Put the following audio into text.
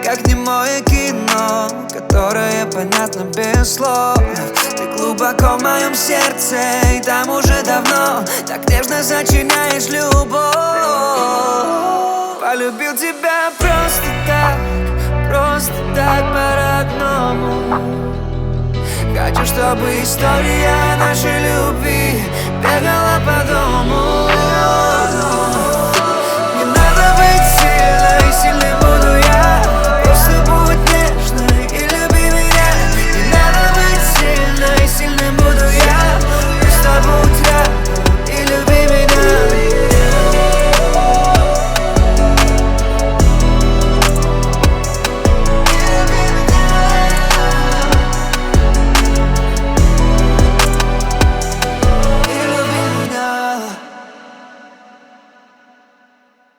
как немое кино, которое понятно без слов. Ты глубоко в моем сердце, и там уже давно так нежно сочиняешь любовь. Полюбил тебя просто так по-родному. Хочу, чтобы история нашей любви бегала по